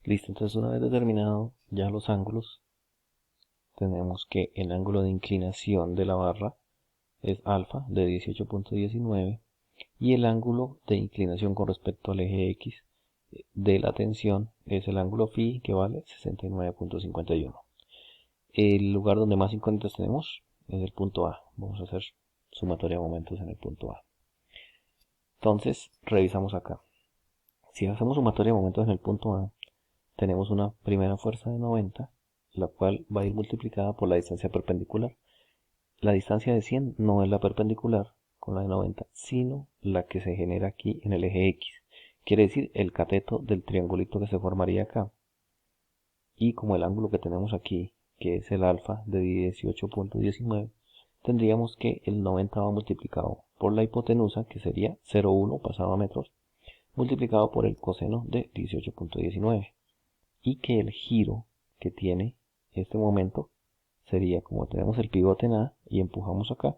Listo, entonces una vez determinado ya los ángulos, tenemos que el ángulo de inclinación de la barra es alfa de 18.19 y el ángulo de inclinación con respecto al eje X de la tensión es el ángulo phi, que vale 69.51. El lugar donde más incógnitas tenemos es el punto A. Vamos a hacer sumatoria de momentos en el punto A. Entonces, revisamos acá. Si hacemos sumatoria de momentos en el punto A, tenemos una primera fuerza de 90, la cual va a ir multiplicada por la distancia perpendicular. La distancia de 100 no es la perpendicular con la de 90, sino la que se genera aquí en el eje X. Quiere decir el cateto del triangulito que se formaría acá. Y como el ángulo que tenemos aquí, que es el alfa de 18.19, tendríamos que el 90 va multiplicado por la hipotenusa, que sería 0,1 pasado a metros, multiplicado por el coseno de 18.19. Y que el giro que tiene este momento sería, como tenemos el pivote en A y empujamos acá,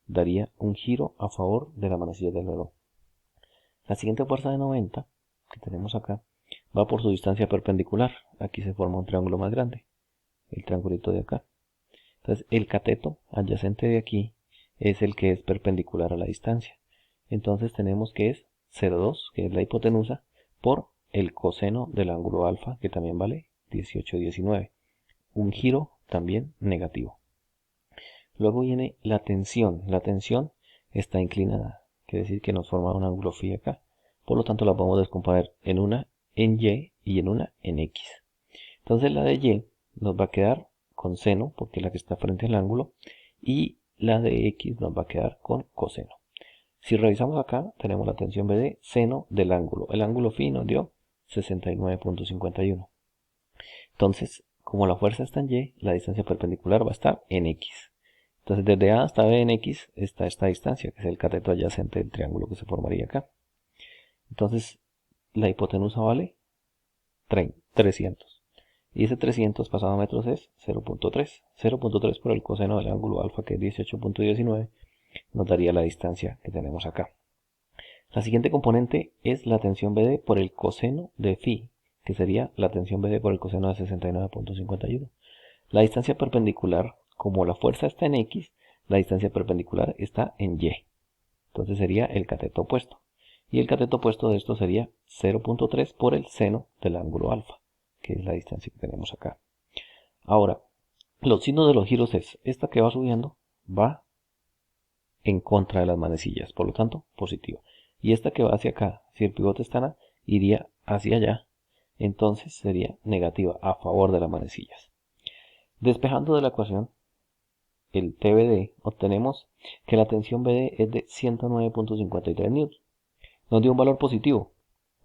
daría un giro a favor de la manecilla del reloj. La siguiente fuerza de 90 que tenemos acá va por su distancia perpendicular. Aquí se forma un triángulo más grande, el triangulito de acá. Entonces el cateto adyacente de aquí es el que es perpendicular a la distancia. Entonces tenemos que es 0,2, que es la hipotenusa, por el coseno del ángulo alfa, que también vale 18,19. Un giro también negativo. Luego viene la tensión. La tensión está inclinada, quiere decir que nos forma un ángulo phi acá. Por lo tanto la podemos descomponer en una en Y y en una en X. Entonces la de Y nos va a quedar con seno, porque es la que está frente al ángulo, y la de X nos va a quedar con coseno. Si revisamos acá, tenemos la tensión BD, seno del ángulo. El ángulo phi nos dio 69.51. Entonces, como la fuerza está en Y, la distancia perpendicular va a estar en X. Entonces, desde A hasta B en X está esta distancia, que es el cateto adyacente del triángulo que se formaría acá. Entonces, la hipotenusa vale 300. Y ese 300 pasado a metros es 0,3. 0,3 por el coseno del ángulo alfa, que es 18.19, nos daría la distancia que tenemos acá. La siguiente componente es la tensión BD por el coseno de phi, que sería la tensión BD por el coseno de 69.51. La distancia perpendicular, como la fuerza está en X, la distancia perpendicular está en Y. Entonces sería el cateto opuesto. Y el cateto opuesto de esto sería 0,3 por el seno del ángulo alfa, que es la distancia que tenemos acá. Ahora, los signos de los giros es, esta que va subiendo va en contra de las manecillas, por lo tanto, positiva. Y esta que va hacia acá, si el pivote está en A, iría hacia allá, entonces sería negativa, a favor de las manecillas. Despejando de la ecuación el TBD, obtenemos que la tensión BD es de 109.53 newtons. Nos dio un valor positivo,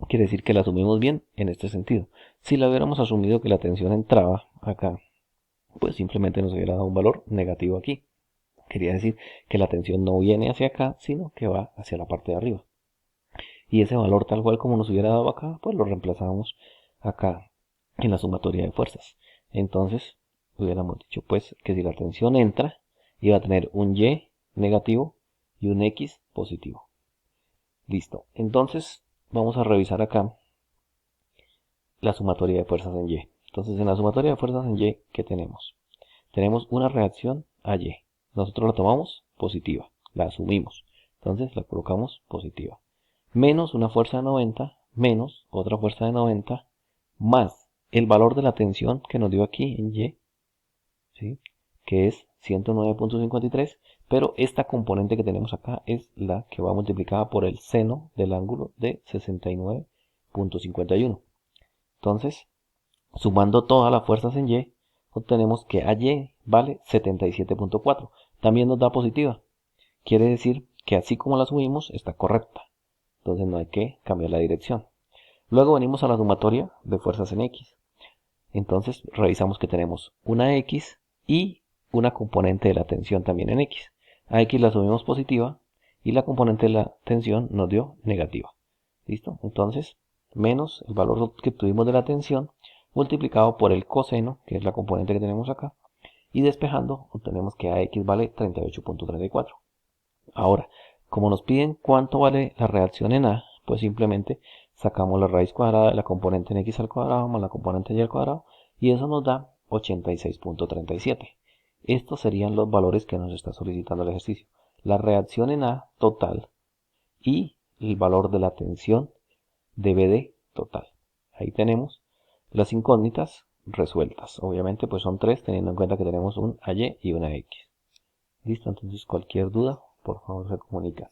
quiere decir que la asumimos bien en este sentido. Si la hubiéramos asumido que la tensión entraba acá, pues simplemente nos hubiera dado un valor negativo aquí. Quería decir que la tensión no viene hacia acá, sino que va hacia la parte de arriba. Y ese valor tal cual como nos hubiera dado acá, pues lo reemplazamos acá en la sumatoria de fuerzas. Entonces, hubiéramos dicho pues que si la tensión entra, iba a tener un Y negativo y un X positivo. Listo. Entonces, vamos a revisar acá la sumatoria de fuerzas en Y. Entonces, en la sumatoria de fuerzas en Y, ¿qué tenemos? Tenemos una reacción a Y. Nosotros la tomamos positiva, la asumimos. Entonces, la colocamos positiva. Menos una fuerza de 90, menos otra fuerza de 90, más el valor de la tensión que nos dio aquí en Y, ¿sí? Que es 109.53, pero esta componente que tenemos acá es la que va multiplicada por el seno del ángulo de 69.51. Entonces, sumando todas las fuerzas en Y, obtenemos que AY vale 77.4. También nos da positiva. Quiere decir que así como la subimos, está correcta. Entonces no hay que cambiar la dirección. Luego venimos a la sumatoria de fuerzas en X. Entonces revisamos que tenemos una X y una componente de la tensión también en X. A X la subimos positiva y la componente de la tensión nos dio negativa. ¿Listo? Entonces, menos el valor que tuvimos de la tensión multiplicado por el coseno, que es la componente que tenemos acá, y despejando obtenemos que AX vale 38.34. Ahora, como nos piden cuánto vale la reacción en A, pues simplemente Sacamos la raíz cuadrada de la componente en x al cuadrado más la componente y al cuadrado y eso nos da 86.37. Estos serían los valores que nos está solicitando el ejercicio. La reacción en A total y el valor de la tensión de BD total. Ahí tenemos las incógnitas resueltas. Obviamente pues son 3 teniendo en cuenta que tenemos un AY y una X. Listo, entonces cualquier duda por favor se comunica.